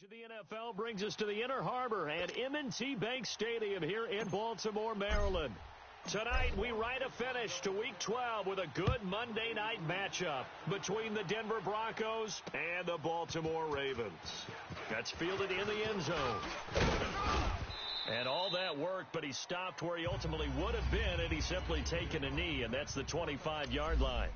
To the NFL brings us to the Inner Harbor and M&T Bank Stadium here in Baltimore, Maryland. Tonight, we write a finish to Week 12 with a good Monday night matchup between the Denver Broncos and the Baltimore Ravens. That's fielded in the end zone. And all that work, but he stopped where he ultimately would have been had he simply taken a knee, and that's the 25-yard line.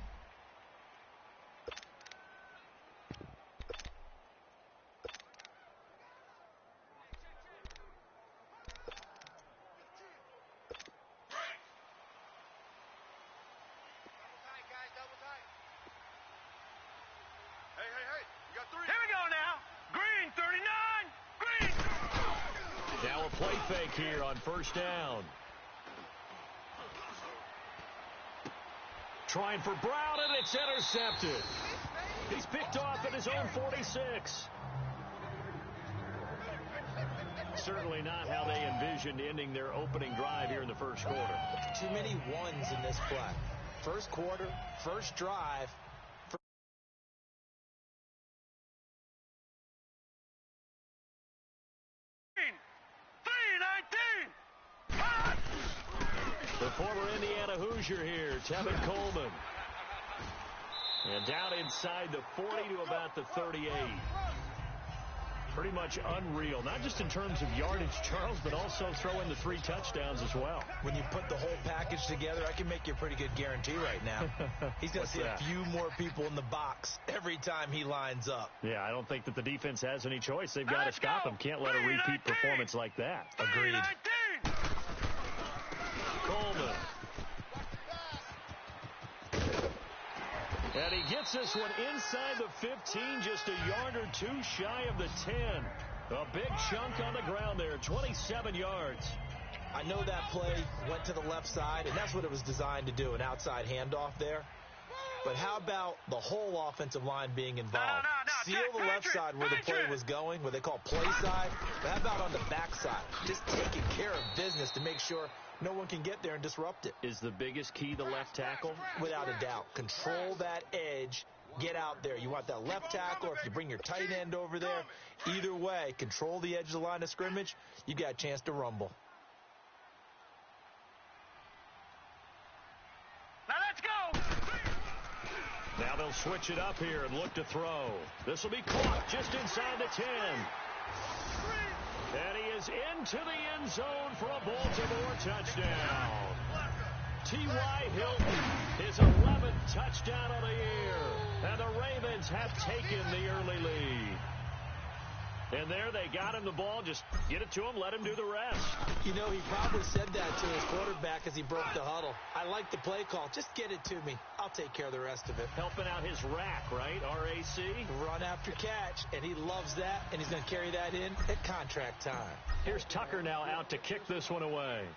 Here on first down. Trying for Brown, and it's intercepted. He's picked off at his own 46. Certainly not how they envisioned ending their opening drive here in the first quarter. Too many ones in this play. First quarter, first drive. The former Indiana Hoosier here, Tevin Coleman. And down inside the 40 to about the 38. Pretty much unreal, not just in terms of yardage, Charles, but also throwing the 3 touchdowns as well. When you put the whole package together, I can make you a pretty good guarantee right now. He's going to see a few more people in the box every time he lines up. Yeah, I don't think that the defense has any choice. They've got to stop him. Can't let a repeat performance like that. Agreed. Coleman. And he gets this one inside the 15, just a yard or two shy of the 10. A big chunk on the ground there, 27 yards. I know that play went to the left side, and that's what it was designed to do, an outside handoff there. But how about the whole offensive line being involved? Seal the left side where the play was going, what they call play side. But how about on the back side? Just taking care of business to make sure no one can get there and disrupt it. Is the biggest key the left tackle? Without a doubt. Control that edge. Get out there. You want that left tackle, or if you bring your tight end over there, either way, control the edge of the line of scrimmage, you got a chance to rumble. Now let's go! Now they'll switch it up here and look to throw. This will be caught just inside the 10. And he is into the end zone for a Baltimore touchdown. T.Y. Hilton, his 11th touchdown of the year. And the Ravens have taken the early lead. And there they got him the ball. Just get it to him, let him do the rest. You know, he probably said that to his quarterback as he broke the huddle. I like the play call. Just get it to me. I'll take care of the rest of it. Helping out his rack, right? R-A-C? Run after catch, and he loves that, and he's going to carry that in at contract time. Here's Tucker now out to kick this one away.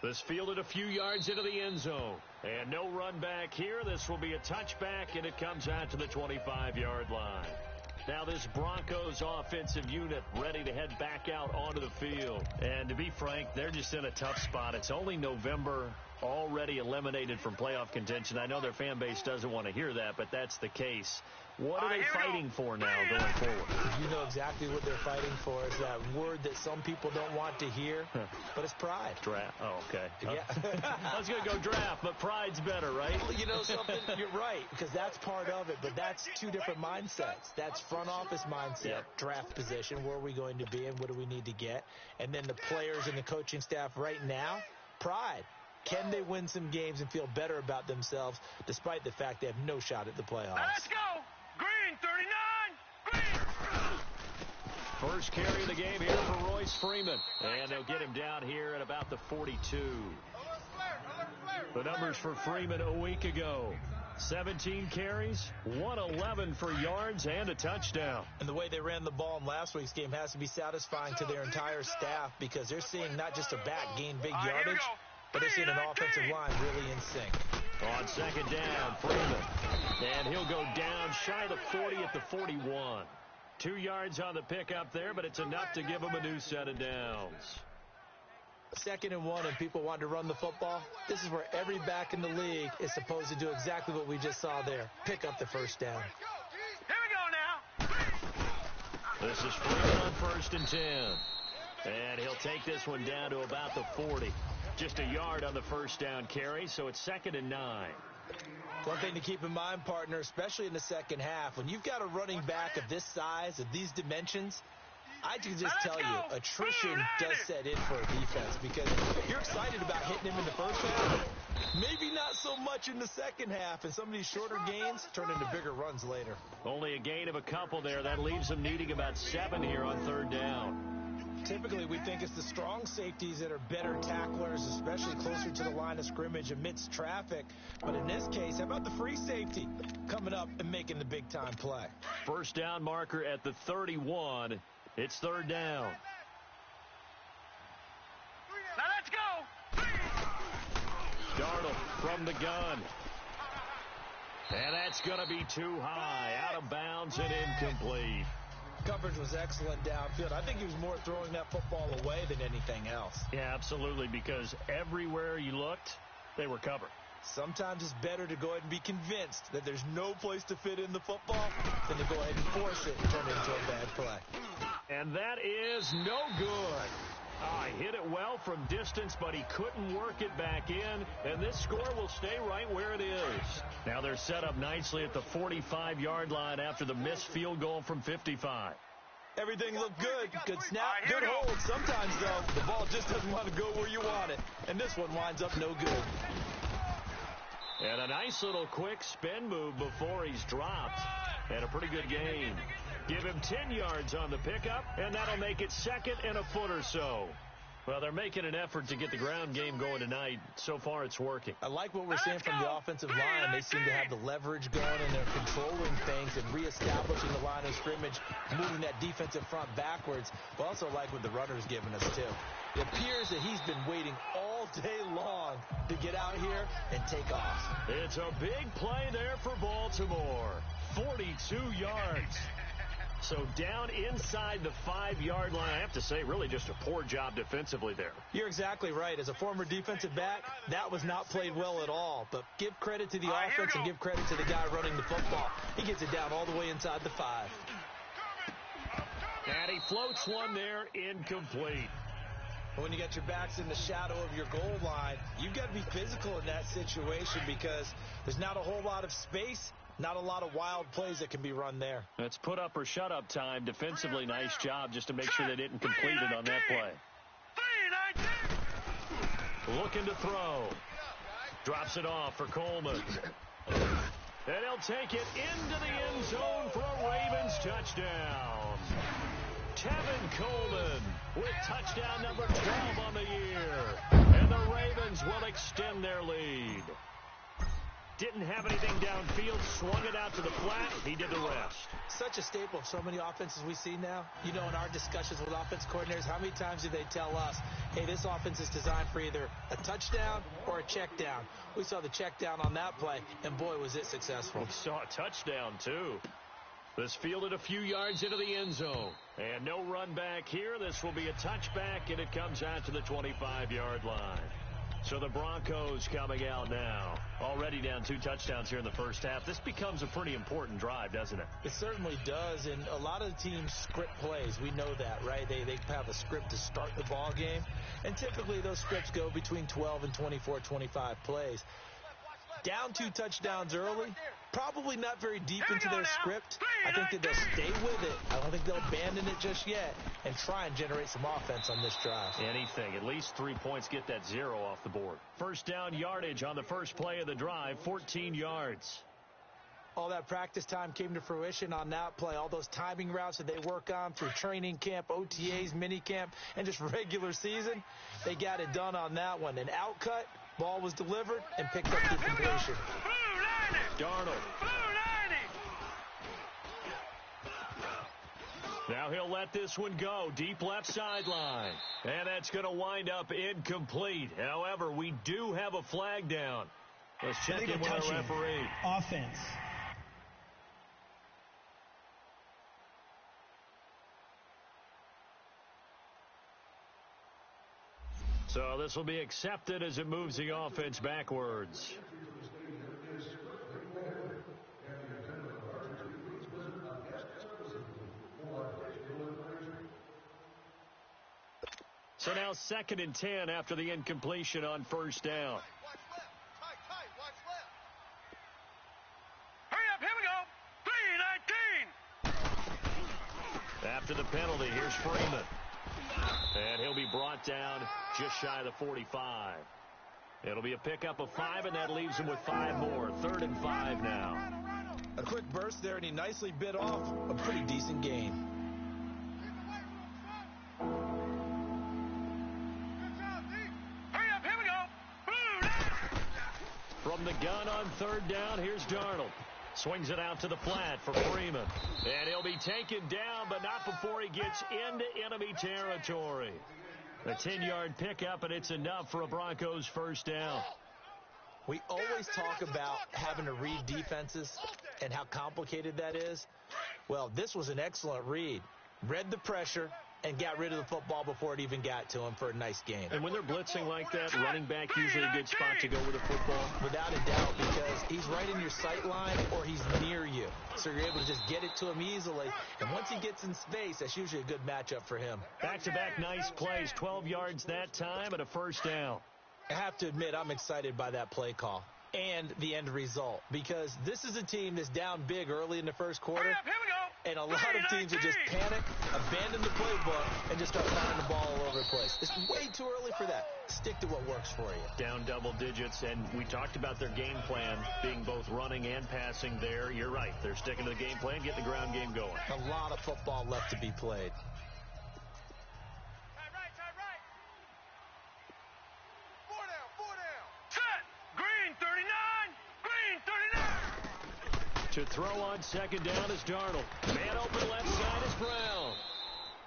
This fielded a few yards into the end zone. And no run back here. This will be a touchback, and it comes out to the 25-yard line. Now this Broncos offensive unit ready to head back out onto the field. And to be frank, they're just in a tough spot. It's only November, already eliminated from playoff contention. I know their fan base doesn't want to hear that, but that's the case. What are they fighting for now going forward? You know exactly what they're fighting for. Is that word that some people don't want to hear, but it's pride. Draft. Oh, okay. Yeah. I was going to go draft, but pride's better, right? Well, you know something? You're right, because that's part of it, but that's two different mindsets. That's front office mindset, draft position, where are we going to be and what do we need to get? And then the players and the coaching staff right now, pride. Can they win some games and feel better about themselves despite the fact they have no shot at the playoffs? Let's go! Green, 39! Green! First carry of the game here for Royce Freeman. And they'll get him down here at about the 42. The numbers for Freeman a week ago. 17 carries, 111 for yards, and a touchdown. And the way they ran the ball in last week's game has to be satisfying to their entire staff because they're seeing not just a back gain big yardage, but they're seeing an offensive line really in sync. On second down, Freeman. And he'll go down shy of the 40 at the 41. 2 yards on the pickup there, but it's enough to give him a new set of downs. 2nd and 1 and people want to run the football, this is where every back in the league is supposed to do exactly what we just saw there. Pick up the first down. Here we go now. This is Freeman on 1st and 10. And he'll take this one down to about the 40. Just a yard on the first down carry, so it's 2nd and 9. One thing to keep in mind, partner, especially in the second half, when you've got a running back of this size, of these dimensions, I can just tell you, attrition does set in for a defense because you're excited about hitting him in the first half, maybe not so much in the second half, and some of these shorter gains turn into bigger runs later. Only a gain of a couple there. That leaves them needing about 7 here on 3rd down. Typically, we think it's the strong safeties that are better tacklers, especially closer to the line of scrimmage amidst traffic. But in this case, how about the free safety coming up and making the big-time play? First down marker at the 31. It's 3rd down. Now let's go. Darnold from the gun. And that's going to be too high. Out of bounds and incomplete. Coverage was excellent downfield. I think he was more throwing that football away than anything else. Yeah, absolutely, because everywhere you looked, they were covered. Sometimes it's better to go ahead and be convinced that there's no place to fit in the football than to go ahead and force it and turn it into a bad play. And that is no good. He hit it well from distance, but he couldn't work it back in, and this score will stay right where it is. Now they're set up nicely at the 45-yard line after the missed field goal from 55. Everything looked good. Good snap, good hold. Sometimes, though, the ball just doesn't want to go where you want it, and this one winds up no good. And a nice little quick spin move before he's dropped, and a pretty good gain. Give him 10 yards on the pickup, and that'll make it 2nd and a foot or so. Well, they're making an effort to get the ground game going tonight. So far, it's working. I like what we're seeing from the offensive line. They seem to have the leverage going, and they're controlling things and reestablishing the line of scrimmage, moving that defensive front backwards. But also like what the runner's giving us, too. It appears that he's been waiting all day long to get out here and take off. It's a big play there for Baltimore. 42 yards. So down inside the 5-yard line. I have to say, really just a poor job defensively there. You're exactly right. As a former defensive back, that was not played well at all. But give credit to the offense and give credit to the guy running the football. He gets it down all the way inside the 5. And he floats one there, incomplete. When you got your backs in the shadow of your goal line, you've got to be physical in that situation because there's not a whole lot of space. Not a lot of wild plays that can be run there. That's put up or shut up time. Defensively, nice job just to make sure they didn't complete it on that play. Looking to throw. Drops it off for Coleman. And he'll take it into the end zone for a Ravens touchdown. Tevin Coleman with touchdown number 12 on the year. And the Ravens will extend their lead. Didn't have anything downfield, swung it out to the flat. He did the rest. Such a staple of so many offenses we see now. You know, in our discussions with offense coordinators, how many times do they tell us, hey, this offense is designed for either a touchdown or a check down. We saw the check down on that play, and boy, was it successful. We saw a touchdown, too. This fielded a few yards into the end zone. And no run back here. This will be a touchback, and it comes out to the 25-yard line. So the Broncos coming out now. Already down 2 touchdowns here in the first half. This becomes a pretty important drive, doesn't it? It certainly does, and a lot of the teams script plays. We know that, right? They have a script to start the ball game, and typically those scripts go between 12 and 24, 25 plays. Down 2 touchdowns early, probably not very deep into their script. I think that they'll stay with it. I don't think they'll abandon it just yet and try and generate some offense on this drive. Anything. At least 3 points, get that 0 off the board. First down yardage on the first play of the drive, 14 yards. All that practice time came to fruition on that play. All those timing routes that they work on through training camp, OTAs, minicamp, and just regular season, they got it done on that one. An outcut, ball was delivered, and picked up the completion. Darnold. Now he'll let this one go. Deep left sideline. And that's going to wind up incomplete. However, we do have a flag down. Let's check in with our referee. Offense. So this will be accepted as it moves the offense backwards. So now 2nd and 10 after the incompletion on first down. Hurry up, here we go. 3:19. After the penalty, here's Freeman. And he'll be brought down just shy of the 45. It'll be a pickup of 5, and that leaves him with 5 more. 3rd and 5 now. A quick burst there, and he nicely bit off a pretty decent gain. From the gun on 3rd down, here's Darnold. Swings it out to the flat for Freeman. And he'll be taken down, but not before he gets into enemy territory. A 10-yard pickup, and it's enough for a Broncos first down. We always talk about having to read defenses and how complicated that is. Well, this was an excellent read. Read the pressure and got rid of the football before it even got to him for a nice game. And when they're blitzing like that, running back usually a good spot to go with a football. Without a doubt, because he's right in your sight line or he's near you. So you're able to just get it to him easily. And once he gets in space, that's usually a good matchup for him. Back-to-back nice plays, 12 yards that time and a first down. I have to admit, I'm excited by that play call and the end result, because this is a team that's down big early in the first quarter. Hurry up, here we go. And a lot of teams would just panic, abandon the playbook, and just start firing the ball all over the place. It's way too early for that. Stick to what works for you. Down double digits, and we talked about their game plan being both running and passing there. You're right. They're sticking to the game plan, getting the ground game going. A lot of football left to be played. Tight right. 4 down. Set. Green 39. To throw on 2nd down is Darnold. Man open left side is Brown.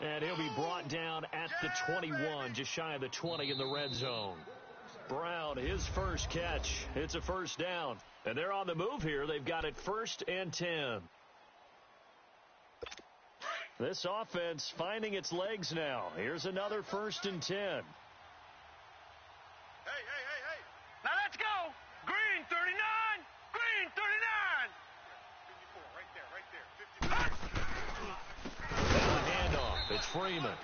And he'll be brought down at the 21, just shy of the 20 in the red zone. Brown, his first catch. It's a first down. And they're on the move here. They've got it 1st and 10. This offense finding its legs now. Here's another 1st and 10. Hey. Now let's go. Green 39. Green 39. 54, right there. And the handoff. It's Freeman.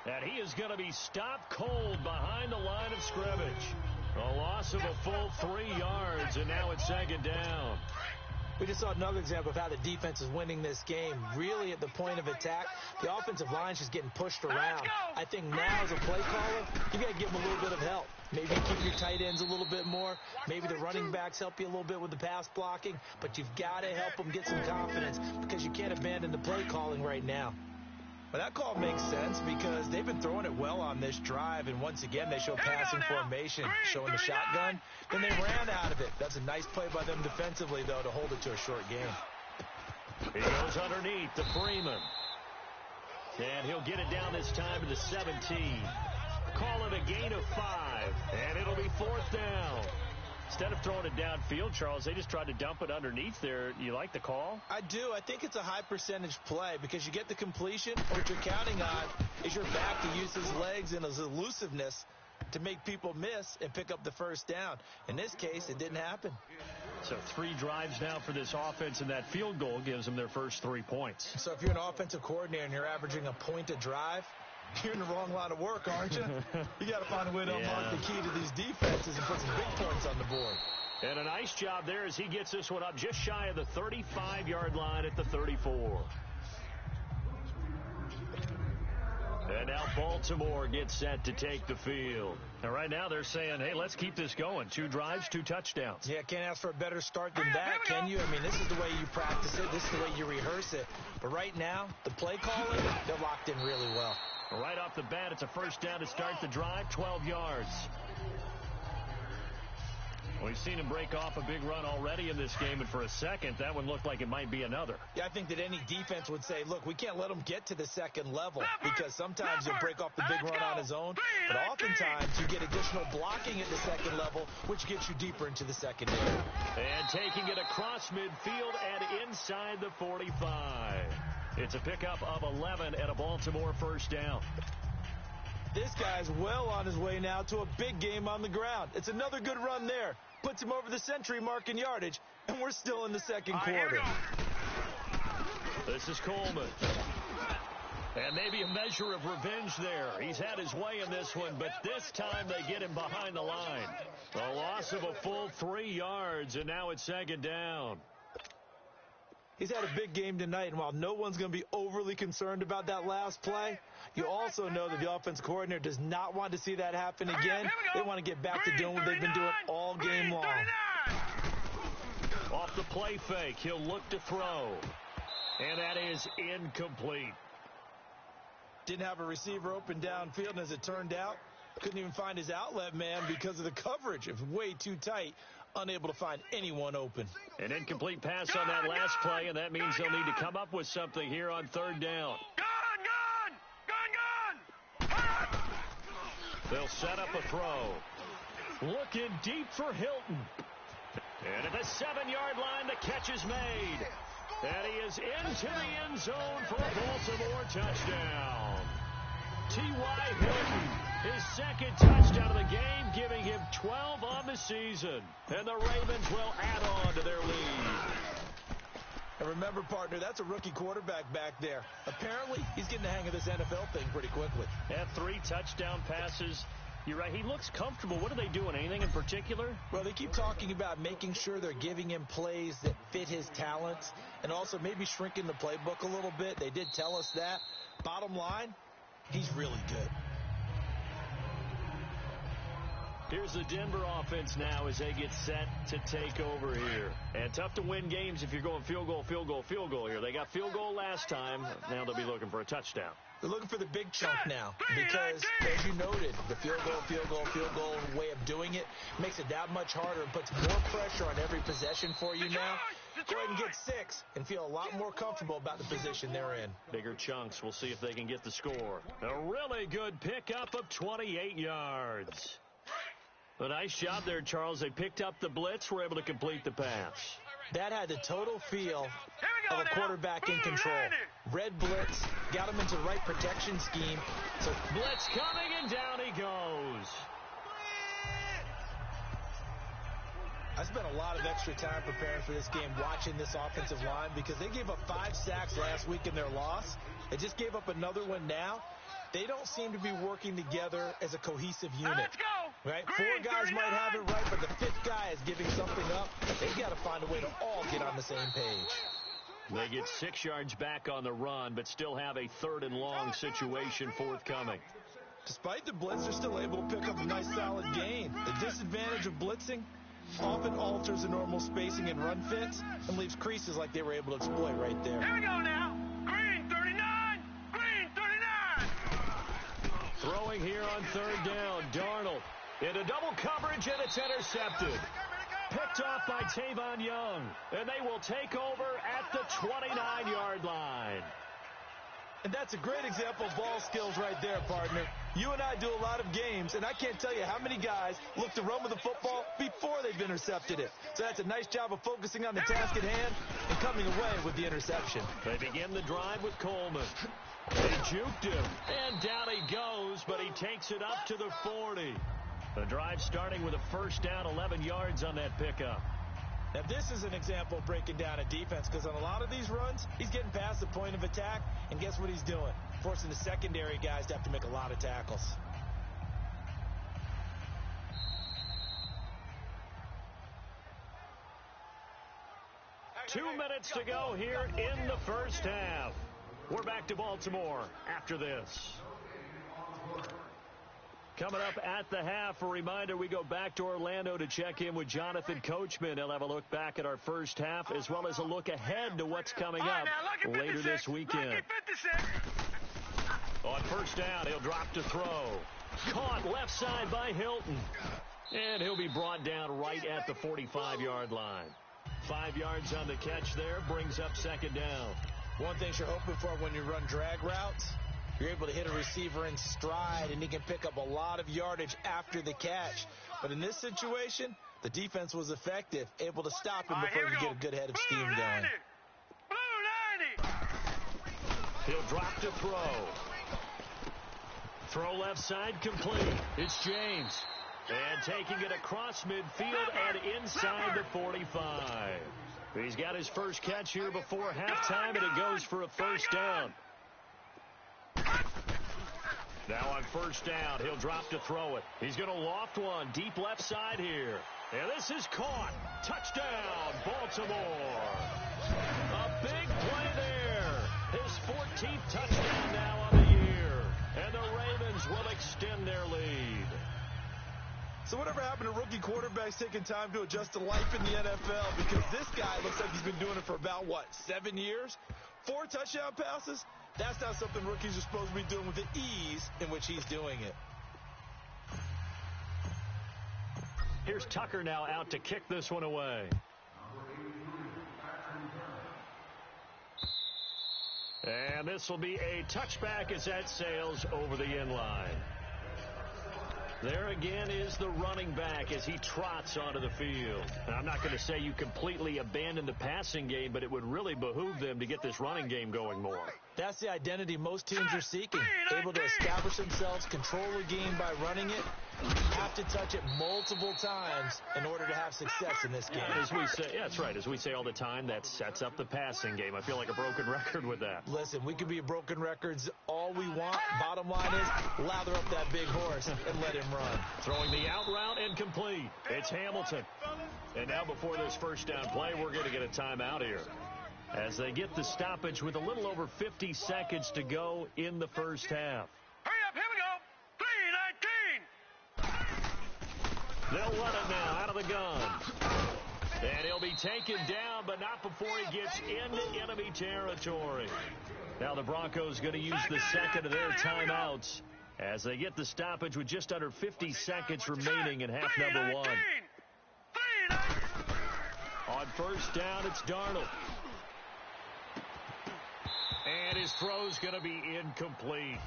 And he is going to be stopped cold behind the line of scrimmage. A loss of a full 3 yards, and now it's 2nd down. We just saw another example of how the defense is winning this game. Really at the point of attack, the offensive line's just getting pushed around. I think now as a play caller, you got to give them a little bit of help. Maybe keep your tight ends a little bit more. Maybe the running backs help you a little bit with the pass blocking. But you've got to help them get some confidence because you can't abandon the play calling right now. Well, that call makes sense because they've been throwing it well on this drive, and once again they show passing formation, showing the shotgun. Then they ran out of it. That's a nice play by them defensively, though, to hold it to a short game. He goes underneath to Freeman. And he'll get it down this time to the 17. Call it a gain of 5, and it'll be 4th down. Instead of throwing it downfield, Charles, they just tried to dump it underneath there. You like the call? I do. I think it's a high percentage play because you get the completion. What you're counting on is your back to use his legs and his elusiveness to make people miss and pick up the first down. In this case, it didn't happen. So 3 drives now for this offense, and that field goal gives them their first 3 points. So if you're an offensive coordinator and you're averaging a point a drive, you're in the wrong line of work, aren't you? You got to find a way to unlock the key to these defenses and put some big points on the board. And a nice job there as he gets this one up just shy of the 35-yard line at the 34. And now Baltimore gets set to take the field. And right now they're saying, hey, let's keep this going. 2 drives, 2 touchdowns. Yeah, can't ask for a better start than that, can you? I mean, this is the way you practice it. This is the way you rehearse it. But right now, the play calling, they're locked in really well. Right off the bat, it's a first down to start the drive, 12 yards. We've seen him break off a big run already in this game, and for a second, that one looked like it might be another. Yeah, I think that any defense would say, look, we can't let him get to the second level because sometimes he'll break off the big run on his own, but oftentimes you get additional blocking at the second level, which gets you deeper into the secondary. And taking it across midfield and inside the 45. It's a pickup of 11 and a Baltimore first down. This guy's well on his way now to a big game on the ground. It's another good run there. Puts him over the century mark in yardage, and we're still in the second quarter. This is Coleman. And maybe a measure of revenge there. He's had his way in this one, but this time they get him behind the line. A loss of a full 3 yards, and now it's second down. He's had a big game tonight, and while no one's going to be overly concerned about that last play, you also know that the offense coordinator does not want to see that happen again. They want to get back to doing what they've been doing all game long. Off the play fake, he'll look to throw. And that is incomplete. Didn't have a receiver open downfield, and as it turned out, couldn't even find his outlet man because of the coverage. It was way too tight, unable to find anyone open. An incomplete pass on that last play, and that means they'll need to come up with something here on third down. They'll set up a throw. Looking deep for Hilton. And at the 7-yard line, the catch is made. And he is into the end zone for a Baltimore touchdown. T.Y. Hilton, his second touchdown of the game, giving him 12 on the season. And the Ravens will add on to their lead. And remember, partner, that's a rookie quarterback back there. Apparently, he's getting the hang of this NFL thing pretty quickly. Had 3 touchdown passes. You're right, he looks comfortable. What are they doing? Anything in particular? Well, they keep talking about making sure they're giving him plays that fit his talents and also maybe shrinking the playbook a little bit. They did tell us that. Bottom line, he's really good. Here's the Denver offense now as they get set to take over here. And tough to win games if you're going field goal, field goal, field goal here. They got field goal last time. Now they'll be looking for a touchdown. They're looking for the big chunk now because, as you noted, the field goal way of doing it makes it that much harder and puts more pressure on every possession for you now. Go ahead and get 6 and feel a lot more comfortable about the position they're in. Bigger chunks. We'll see if they can get the score. A really good pickup of 28 yards. A nice job there, Charles. They picked up the blitz, were able to complete the pass. That had the total feel of a quarterback in control. Red blitz, got him into the right protection scheme. So blitz coming, and down he goes. I spent a lot of extra time preparing for this game, watching this offensive line, because they gave up 5 sacks last week in their loss. They just gave up another one now. They don't seem to be working together as a cohesive unit. Let's go. Right? Green, 4 guys 39. might have it right, but the 5th guy is giving something up. They've got to find a way to all get on the same page. They get 6 yards back on the run, but still have a 3rd and long situation forthcoming. Despite the blitz, they're still able to pick up a nice solid gain. The disadvantage of blitzing often alters the normal spacing and run fits and leaves creases like they were able to exploit right there. Here we go now. Green 39. Green 39. Throwing here on 3rd down. Darnold into double coverage, and it's intercepted. Picked off by Tavon Young, and they will take over at the 29-yard line. And that's a great example of ball skills right there, partner. You and I do a lot of games, and I can't tell you how many guys look to run with the football before they've intercepted it. So that's a nice job of focusing on the task at hand and coming away with the interception. They begin the drive with Coleman. They juked him, and down he goes, but he takes it up to the 40. The drive starting with a first down, 11 yards on that pickup. Now, this is an example of breaking down a defense, because on a lot of these runs, he's getting past the point of attack, and guess what he's doing? Forcing the secondary guys to have to make a lot of tackles. Two minutes to go here in the first half. We're back to Baltimore after this. Coming up at the half, a reminder, we go back to Orlando to check in with Jonathan Coachman. He'll have a look back at our first half as well as a look ahead to what's coming up later this weekend. On first down, he'll drop to throw. Caught left side by Hilton. And he'll be brought down right at the 45-yard line. 5 yards on the catch there, brings up second down. One thing you're hoping for when you run drag routes, you're able to hit a receiver in stride, and he can pick up a lot of yardage after the catch. But in this situation, the defense was effective, able to stop him before he could get a good head of steam going. Blue 90. He'll drop to throw. Throw left side complete. It's James. And taking it across midfield and inside the 45. He's got his first catch here before halftime, and it goes for a first down. Now on first down, he'll drop to throw it. He's going to loft one deep left side here. And this is caught. Touchdown, Baltimore. A big play there. His 14th touchdown now on the year. And the Ravens will extend their lead. So whatever happened to rookie quarterbacks taking time to adjust to life in the NFL? Because this guy looks like he's been doing it for about, 7 years? 4 touchdown passes? That's not something rookies are supposed to be doing with the ease in which he's doing it. Here's Tucker now out to kick this one away. And this will be a touchback as that sails over the end line. There again is the running back as he trots onto the field. And I'm not going to say you completely abandon the passing game, but it would really behoove them to get this running game going more. That's the identity most teams are seeking. Able to establish themselves, control the game by running it. Have to touch it multiple times in order to have success in this game. As we say, yeah, that's right. As we say all the time, that sets up the passing game. I feel like a broken record with that. Listen, we can be broken records all we want. Bottom line is, lather up that big horse and let him run. Throwing the out route incomplete. It's Hamilton. And now before this first down play, we're going to get a timeout here. As they get the stoppage with a little over 50 seconds to go in the first half. Hurry up, here we go. 3:19. They'll run it now out of the gun. And he'll be taken down, but not before he gets into enemy territory. Now the Broncos going to use the second of their timeouts as they get the stoppage with just under 50 seconds remaining in half number 1. On first down, it's Darnold. And his throw's going to be incomplete.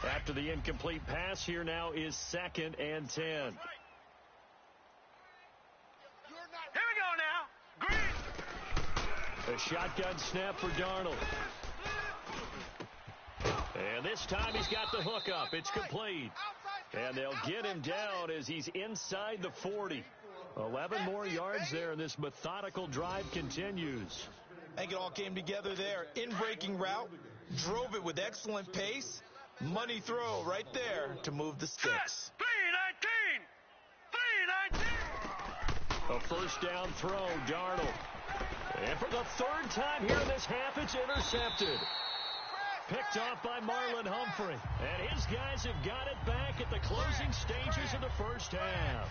After the incomplete pass, here now is 2nd and 10. Here we go now. Green. A shotgun snap for Darnold. And this time he's got the hook up. It's complete. And they'll get him down as he's inside the 40. 11 more yards there, and this methodical drive continues. I think it all came together there. In-breaking route, drove it with excellent pace. Money throw right there to move the sticks. 3:19. A first down throw, Darnold. And for the 3rd time here in this half, it's intercepted. Picked off by Marlon Humphrey. And his guys have got it back at the closing stages of the first half.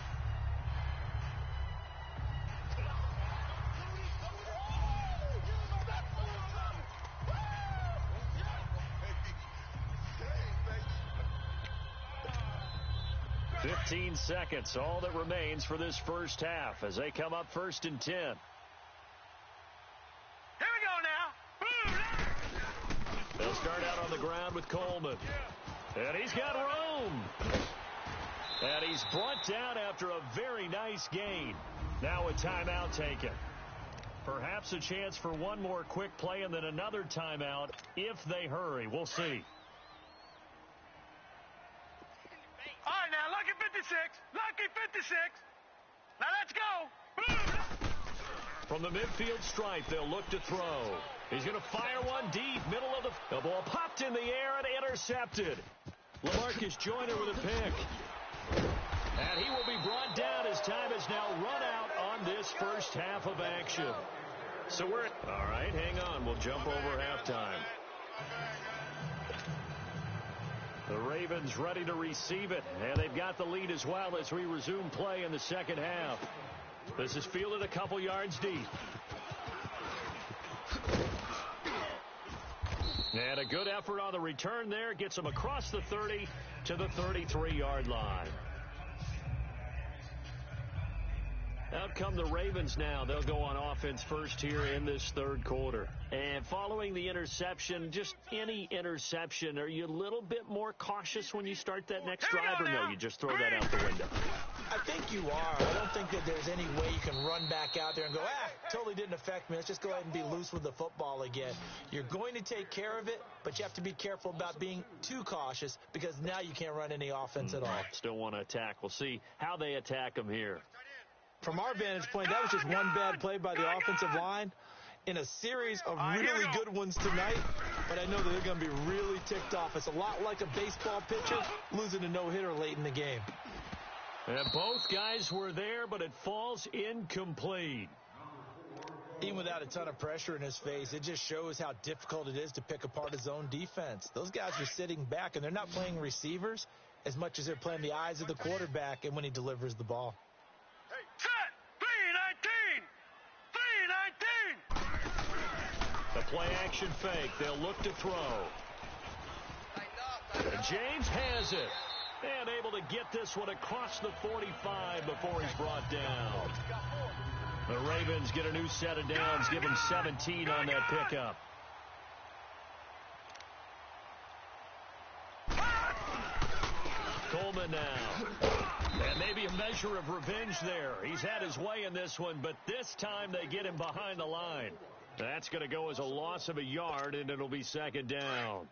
"15 seconds, all that remains for this first half as they come up 1st and 10. Here we go now. They'll start out on the ground with Coleman. And he's got room. And he's brought down after a very nice gain. Now a timeout taken. Perhaps a chance for one more quick play and then another timeout if they hurry. We'll see. All right, now, lucky 56. Lucky 56. Now, let's go. From the midfield stripe, they'll look to throw. He's going to fire one deep, middle of the ball popped in the air and intercepted. LaMarcus Joyner with a pick. And he will be brought down as time has now run out on this first half of action. So we're... All right, hang on. We'll jump over halftime. The Ravens ready to receive it, and they've got the lead as well as we resume play in the second half. This is fielded a couple yards deep. And a good effort on the return there. Gets him across the 30 to the 33-yard line. Out come the Ravens now. They'll go on offense first here in this third quarter. And following the interception, just any interception, are you a little bit more cautious when you start that next drive, or no, you just throw that out the window? I think you are. I don't think that there's any way you can run back out there and go, totally didn't affect me. Let's just go ahead and be loose with the football again. You're going to take care of it, but you have to be careful about being too cautious because now you can't run any offense at all. Still want to attack. We'll see how they attack them here. From our vantage point, that was just one bad play by the offensive line in a series of really good ones tonight, but I know that they're going to be really ticked off. It's a lot like a baseball pitcher losing a no-hitter late in the game. And both guys were there, but it falls incomplete. Even without a ton of pressure in his face, it just shows how difficult it is to pick apart his own defense. Those guys are sitting back, and they're not playing receivers as much as they're playing the eyes of the quarterback and when he delivers the ball. Set! 3-19! 3-19! The play-action fake. They'll look to throw. And James has it. And able to get this one across the 45 before he's brought down. The Ravens get a new set of downs. Give them 17 on that pickup. Coleman now. And maybe a measure of revenge there. He's had his way in this one, but this time they get him behind the line. That's going to go as a loss of a yard, and it'll be second down.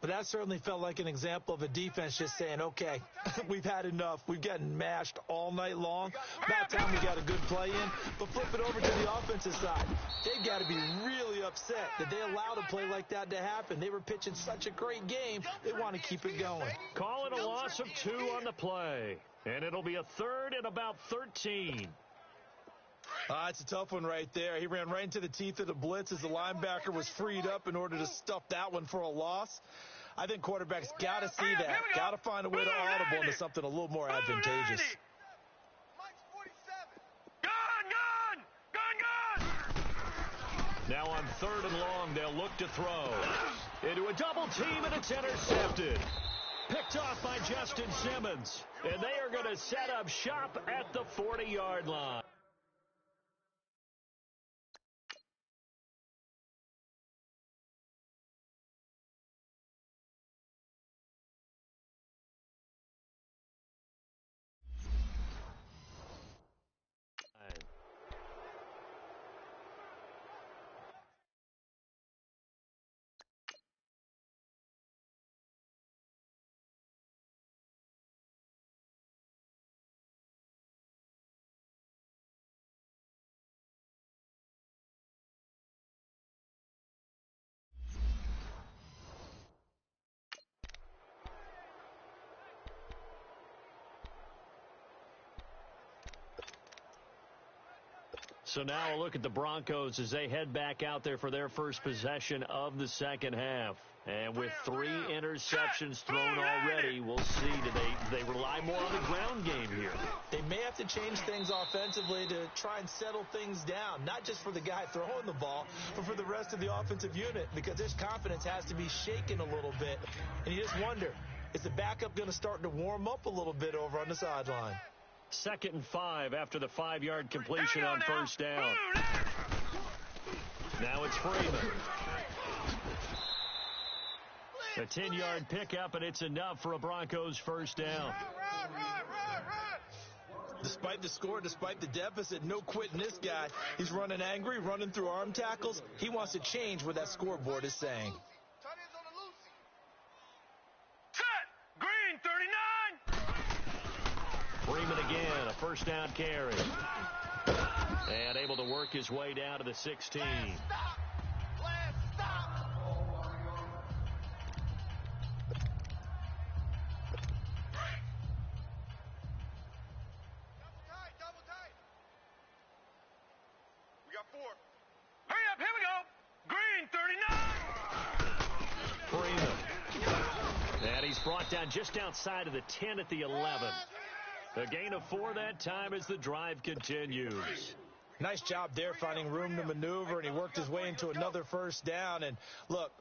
But that certainly felt like an example of a defense just saying, okay, we've had enough. We've gotten mashed all night long. About time we got a good play in. But flip it over to the offensive side. They've got to be really upset that they allowed a play like that to happen. They were pitching such a great game, they want to keep it going. Call it a loss of 2 on the play. And it'll be a third and about 13. It's a tough one right there. He ran right into the teeth of the blitz as the linebacker was freed up in order to stuff that one for a loss. I think quarterbacks got to see that. Got to find a way to audible into something a little more advantageous. Now on third and long, they'll look to throw. Into a double team, and it's intercepted. Picked off by Justin Simmons. And they are going to set up shop at the 40-yard line. So now a look at the Broncos as they head back out there for their first possession of the second half. And with 3 interceptions thrown already, we'll see. Do they rely more on the ground game here? They may have to change things offensively to try and settle things down, not just for the guy throwing the ball, but for the rest of the offensive unit, because his confidence has to be shaken a little bit. And you just wonder, is the backup going to start to warm up a little bit over on the sideline? 2nd and 5 after the 5-yard completion on first down. Now it's Freeman. A 10-yard pickup, and it's enough for a Broncos first down. Despite the score, despite the deficit, no quitting this guy. He's running angry, running through arm tackles. He wants to change what that scoreboard is saying. Set! Green, 39! Freeman again, a first down carry. And able to work his way down to the 16. We got 4. Hurry up, here we go. Green, 39. Freeman. And he's brought down just outside of the 10 at the 11. A gain of 4 that time as the drive continues. Nice job there finding room to maneuver, and he worked his way into another first down. And look,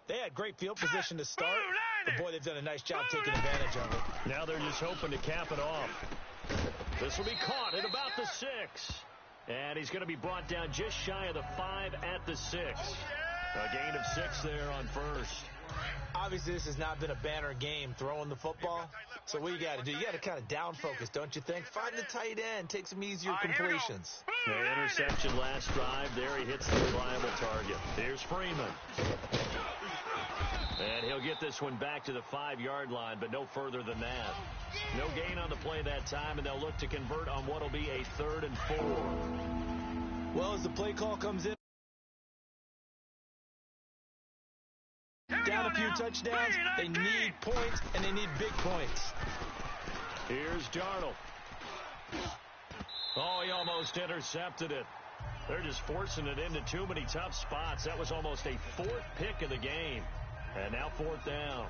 they had great field position to start, but boy, they've done a nice job taking advantage of it. Now they're just hoping to cap it off. This will be caught at about the 6. And he's going to be brought down just shy of the 5 at the 6. A gain of 6 there on first. Obviously, this has not been a banner game throwing the football. So what you got to do, you got to kind of down focus, don't you think? Find the tight end, take some easier completions. The interception last drive. There he hits the reliable target. Here's Freeman. And he'll get this one back to the 5-yard line, but no further than that. No gain on the play that time, and they'll look to convert on what will be a 3rd and 4. Well, as the play call comes in, down a few touchdowns, they need points, and they need big points. Here's Darnold. Oh, he almost intercepted it. They're just forcing it into too many tough spots. That was almost a 4th pick of the game. And now 4th down.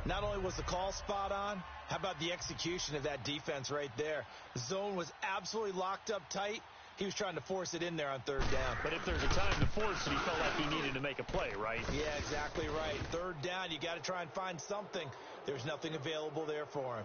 Not only was the call spot on, how about the execution of that defense right there? The zone was absolutely locked up tight. He was trying to force it in there on 3rd down. But if there's a time to force it, he felt like he needed to make a play, right? Yeah, exactly right. 3rd down, you got to try and find something. There's nothing available there for him.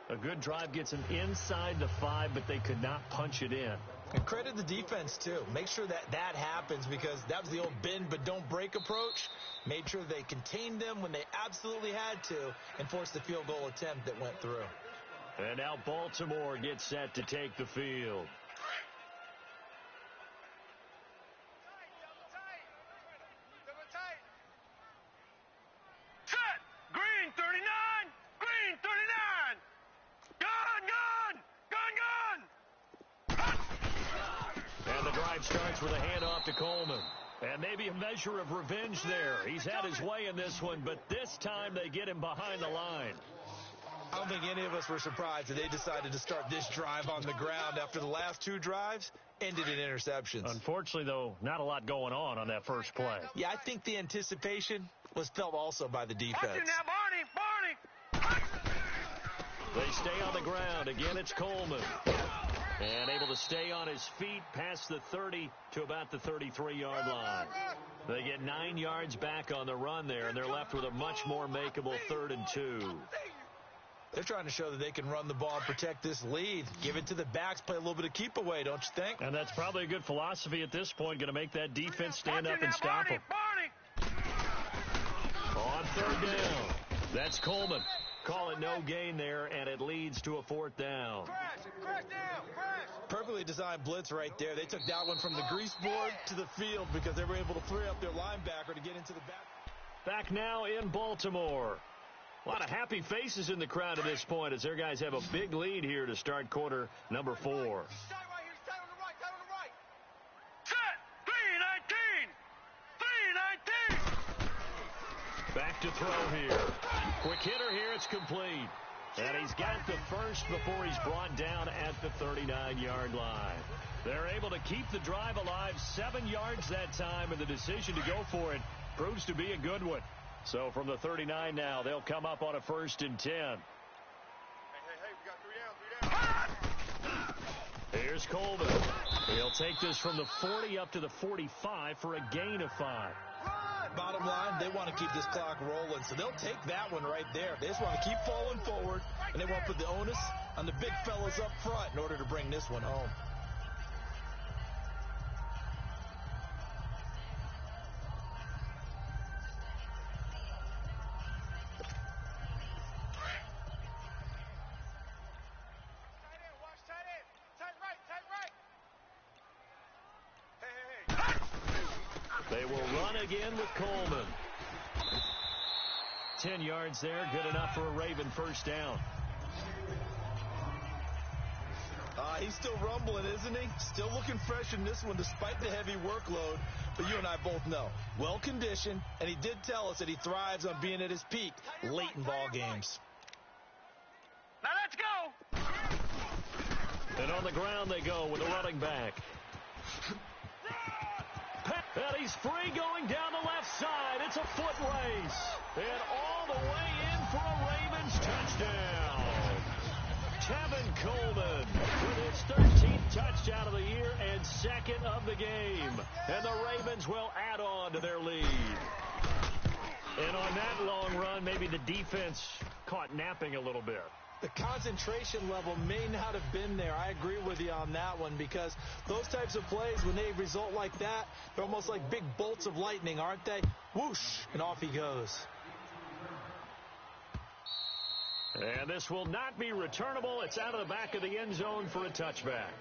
A good drive gets him inside the 5, but they could not punch it in. And credit the defense, too. Make sure that happens, because that was the old bend but don't break approach. Made sure they contained them when they absolutely had to and forced the field goal attempt that went through. And now Baltimore gets set to take the field. Set! Green 39! Green 39! Gun! And the drive starts with a handoff to Coleman. And maybe a measure of revenge there. He's had his way in this one, but this time they get him behind the line. I don't think any of us were surprised that they decided to start this drive on the ground after the last 2 drives ended in interceptions. Unfortunately, though, not a lot going on that first play. Yeah, I think the anticipation was felt also by the defense. Watch it now, Barney! They stay on the ground. Again, it's Coleman. And able to stay on his feet past the 30 to about the 33-yard line. They get 9 yards back on the run there, and they're left with a much more makeable 3rd and 2. They're trying to show that they can run the ball and protect this lead. Give it to the backs, play a little bit of keep away, don't you think? And that's probably a good philosophy at this point, going to make that defense stand up and stop them. On 3rd down, that's Coleman. Call it no gain there, and it leads to a 4th down. Crash down! Crash! Perfectly designed blitz right there. They took that one from the grease board to the field because they were able to free up their linebacker to get into the back. Back now in Baltimore. A lot of happy faces in the crowd at this point as their guys have a big lead here to start quarter number 4. Set! 319! Back to throw here. Quick hitter here. It's complete. And he's got the first before he's brought down at the 39-yard line. They're able to keep the drive alive 7 yards that time, and the decision to go for it proves to be a good one. So from the 39 now, they'll come up on a 1st and 10. Hey, we got 3 down. Here's Coleman. He'll take this from the 40 up to the 45 for a gain of 5. Bottom line, they want to keep this clock rolling, so they'll take that one right there. They just want to keep falling forward, and they want to put the onus on the big fellas up front in order to bring this one home. They will run again with Coleman. 10 yards there, good enough for a Raven 1st down. He's still rumbling, isn't he? Still looking fresh in this one despite the heavy workload. But you and I both know, well-conditioned, and he did tell us that he thrives on being at his peak late in ball games. Now let's go! And on the ground they go with a running back. And he's free going down the left side. It's a foot race. And all the way in for a Ravens touchdown. Tevin Coleman with his 13th touchdown of the year and 2nd of the game. And the Ravens will add on to their lead. And on that long run, maybe the defense caught napping a little bit. The concentration level may not have been there. I agree with you on that one, because those types of plays, when they result like that, they're almost like big bolts of lightning, aren't they? Whoosh, and off he goes. And this will not be returnable. It's out of the back of the end zone for a touchback.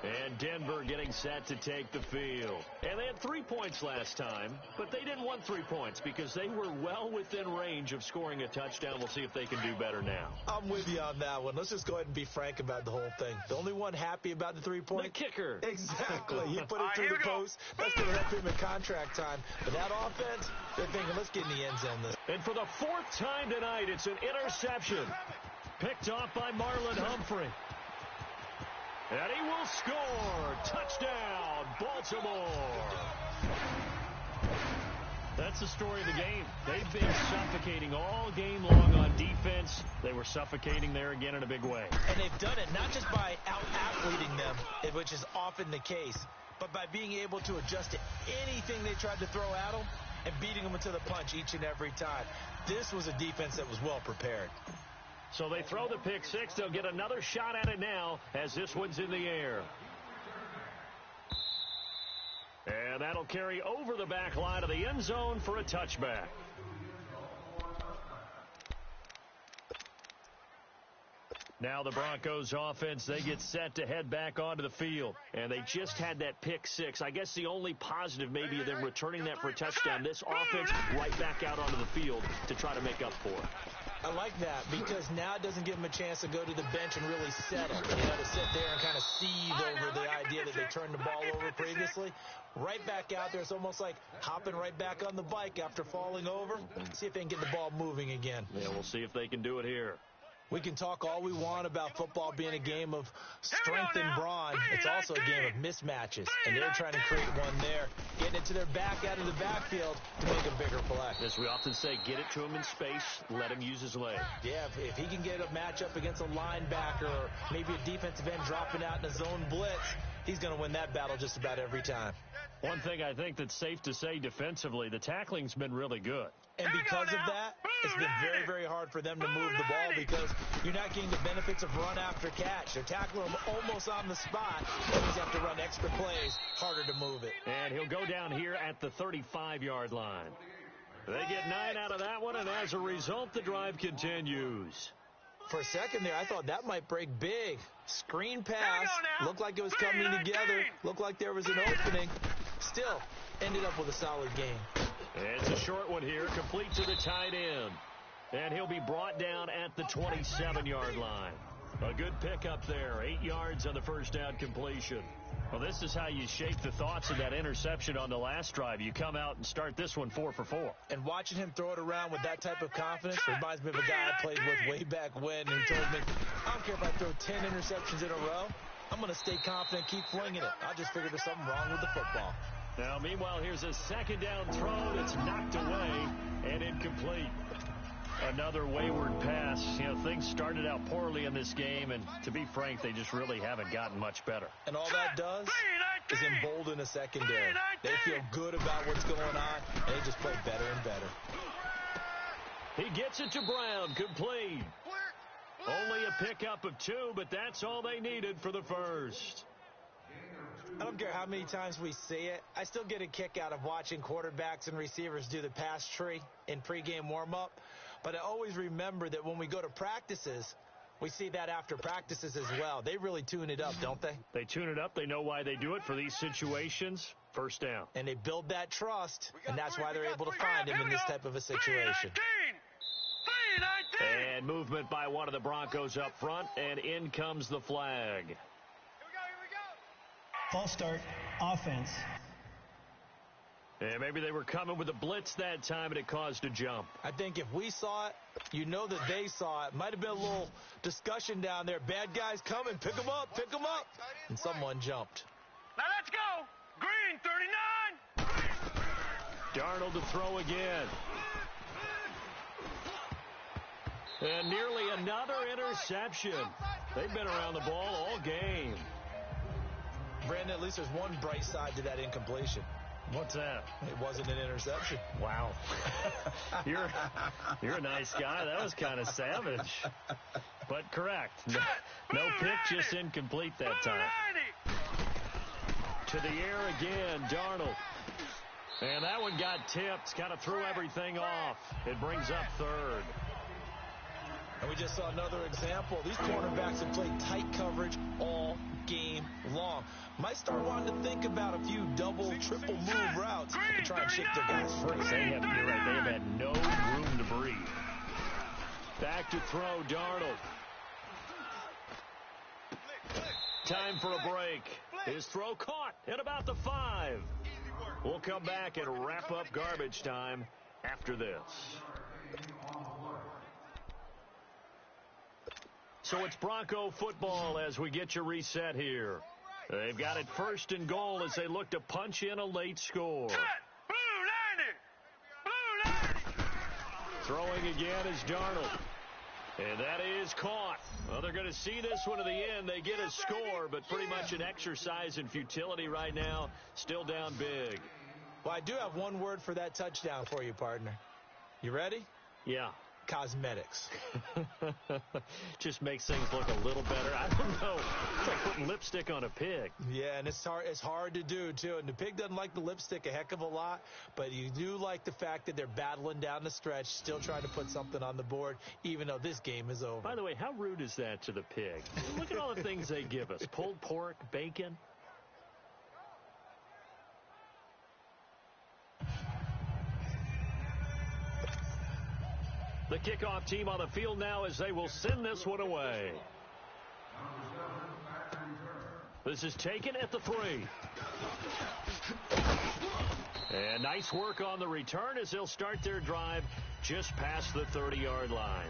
And Denver getting set to take the field. And they had 3 points last time, but they didn't want 3 points because they were well within range of scoring a touchdown. We'll see if they can do better now. I'm with you on that one. Let's just go ahead and be frank about the whole thing. The only one happy about the 3 point? The kicker. Exactly. He put it through the post. That's going to help him in contract time. But that offense, they're thinking, let's get in the end zone. And for the 4th time tonight, it's an interception. Picked off by Marlon Humphrey. And he will score. Touchdown, Baltimore. That's the story of the game. They've been suffocating all game long on defense. They were suffocating there again in a big way. And they've done it not just by out-athleting them, which is often the case, but by being able to adjust to anything they tried to throw at them and beating them into the punch each and every time. This was a defense that was well prepared. So they throw the pick six. They'll get another shot at it now as this one's in the air. And that'll carry over the back line of the end zone for a touchback. Now the Broncos offense, they get set to head back onto the field. And they just had that pick six. I guess the only positive maybe of them returning that for a touchdown. This offense right back out onto the field to try to make up for it. I like that because now it doesn't give them a chance to go to the bench and really settle. To sit there and kind of seethe over the idea that they turned the ball over previously. Right back out there. It's almost like hopping right back on the bike after falling over. See if they can get the ball moving again. Yeah, we'll see if they can do it here. We can talk all we want about football being a game of strength and brawn. It's also a game of mismatches, and they're trying to create one there, getting it to their back out of the backfield to make a bigger play. As we often say, get it to him in space, let him use his leg. Yeah, if he can get a matchup against a linebacker or maybe a defensive end dropping out in a zone blitz, he's going to win that battle just about every time. One thing I think that's safe to say defensively, the tackling's been really good. And because of that, it's been very, very hard for them to move the ball because you're not getting the benefits of run after catch. They're tackling them almost on the spot. That means you have to run extra plays, harder to move it. And he'll go down here at the 35-yard line. They get 9 out of that one, and as a result, the drive continues. For a second there, I thought that might break big. Screen pass, looked like it was coming together, looked like there was an opening. Still, ended up with a solid game. It's a short one here, complete to the tight end. And he'll be brought down at the 27-yard line. A good pickup there, 8 yards on the first down completion. Well, this is how you shape the thoughts of that interception on the last drive. You come out and start this one 4 for 4. And watching him throw it around with that type of confidence reminds me of a guy I played with way back when who told me, I don't care if I throw 10 interceptions in a row. I'm going to stay confident, keep flinging it. I just figured there's something wrong with the football. Now, meanwhile, here's a second down throw that's knocked away and incomplete. Another wayward pass. Things started out poorly in this game, and to be frank, they just really haven't gotten much better. And all that does is embolden a secondary. They feel good about what's going on, and they just play better and better. He gets it to Brown, complete. Only a pickup of 2, but that's all they needed for the first. I don't care how many times we see it. I still get a kick out of watching quarterbacks and receivers do the pass tree in pregame warm-up. But I always remember that when we go to practices, we see that after practices as well. They really tune it up, don't they? They tune it up. They know why they do it for these situations. First down. And they build that trust, and that's why they're able to find him in this type of a situation. And movement by one of the Broncos up front, and in comes the flag. Here we go. False start, offense. And maybe they were coming with a blitz that time, and it caused a jump. I think if we saw it, you know that they saw it. Might have been a little discussion down there. Bad guys coming. Pick them up. Pick them up. And someone jumped. Now let's go. Green, 39. Darnold to throw again. And nearly another interception. They've been around the ball all game. Brandon, at least there's one bright side to that incompletion. What's that? It wasn't an interception. Wow. You're a nice guy. That was kind of savage. But correct. No pick, just incomplete that time. To the air again, Darnold. And that one got tipped. Kind of threw everything off. It brings up third. And we just saw another example. These cornerbacks have played tight coverage all game long. Might start wanting to think about a few double, triple move routes to try and shake their guys free. You're right. They have had no room to breathe. Back to throw, Darnold. Time for a break. His throw caught at about the 5. We'll come back and wrap up garbage time after this. So it's Bronco football as we get you reset here. They've got it 1st and goal as they look to punch in a late score. Throwing again is Darnold. And that is caught. Well, they're going to see this one to the end. They get a score, but pretty much an exercise in futility right now. Still down big. Well, I do have one word for that touchdown for you, partner. You ready? Yeah. Cosmetics. Just makes things look a little better. I don't know. It's like putting lipstick on a pig. Yeah, and it's hard to do, too. And the pig doesn't like the lipstick a heck of a lot, but you do like the fact that they're battling down the stretch, still trying to put something on the board, even though this game is over. By the way, how rude is that to the pig? Look at all the things they give us. Pulled pork, bacon. The kickoff team on the field now as they will send this one away. This is taken at the 3. And nice work on the return as they'll start their drive just past the 30-yard line.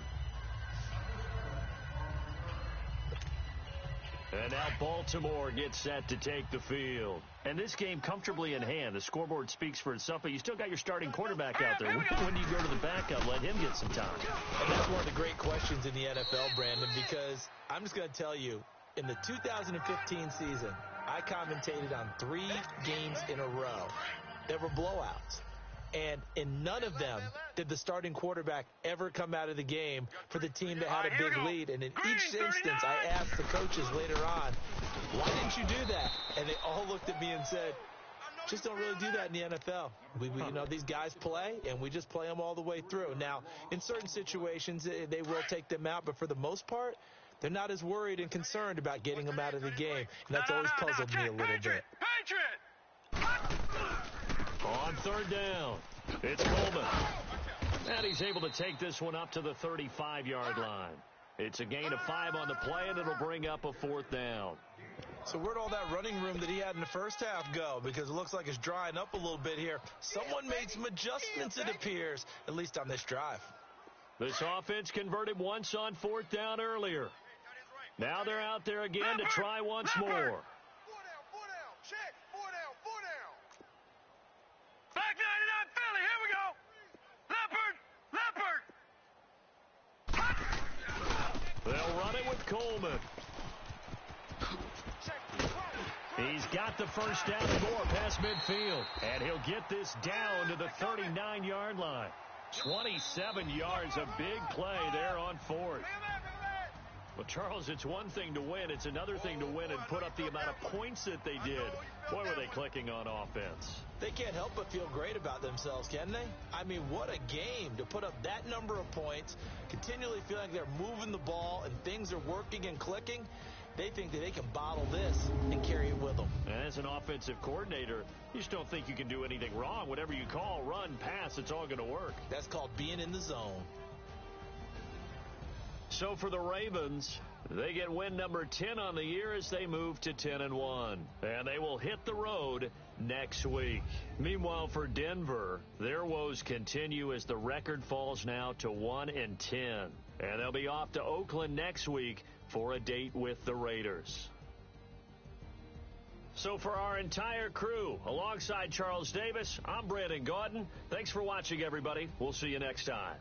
And now Baltimore gets set to take the field. And this game comfortably in hand. The scoreboard speaks for itself, but you still got your starting quarterback out there. When do you go to the backup? Let him get some time. And that's one of the great questions in the NFL, Brandon, because I'm just going to tell you, in the 2015 season, I commentated on 3 games in a row that were blowouts. And in none of them did the starting quarterback ever come out of the game for the team that had a big lead. And in each instance, I asked the coaches later on, why didn't you do that? And they all looked at me and said, just don't really do that in the NFL. You know, these guys play, and we just play them all the way through. Now, in certain situations, they will take them out. But for the most part, they're not as worried and concerned about getting them out of the game. And that's always puzzled me a little bit. On 3rd down, it's Coleman. And he's able to take this one up to the 35-yard line. It's a gain of 5 on the play, and it'll bring up a 4th down. So where'd all that running room that he had in the first half go? Because it looks like it's drying up a little bit here. Someone made some adjustments, it appears, at least on this drive. This offense converted once on 4th down earlier. Now they're out there again to try once more. 4 down, check, 4 down. Back 99 Philly, here we go. Leopard. They'll run it with Coleman. He's got the first down and more past midfield. And he'll get this down to the 39-yard line. 27 yards, a big play there on 4th. Well, Charles, it's one thing to win. It's another thing to win and put up the amount of points that they did. Boy, were they clicking on offense. They can't help but feel great about themselves, can they? I mean, what a game to put up that number of points, continually feeling like they're moving the ball and things are working and clicking. They think that they can bottle this and carry it with them. And as an offensive coordinator, you just don't think you can do anything wrong. Whatever you call, run, pass, it's all going to work. That's called being in the zone. So for the Ravens, they get win number 10 on the year as they move to 10-1. And they will hit the road next week. Meanwhile, for Denver, their woes continue as the record falls now to 1-10. And they'll be off to Oakland next week for a date with the Raiders. So for our entire crew, alongside Charles Davis, I'm Brandon Gaudin. Thanks for watching, everybody. We'll see you next time.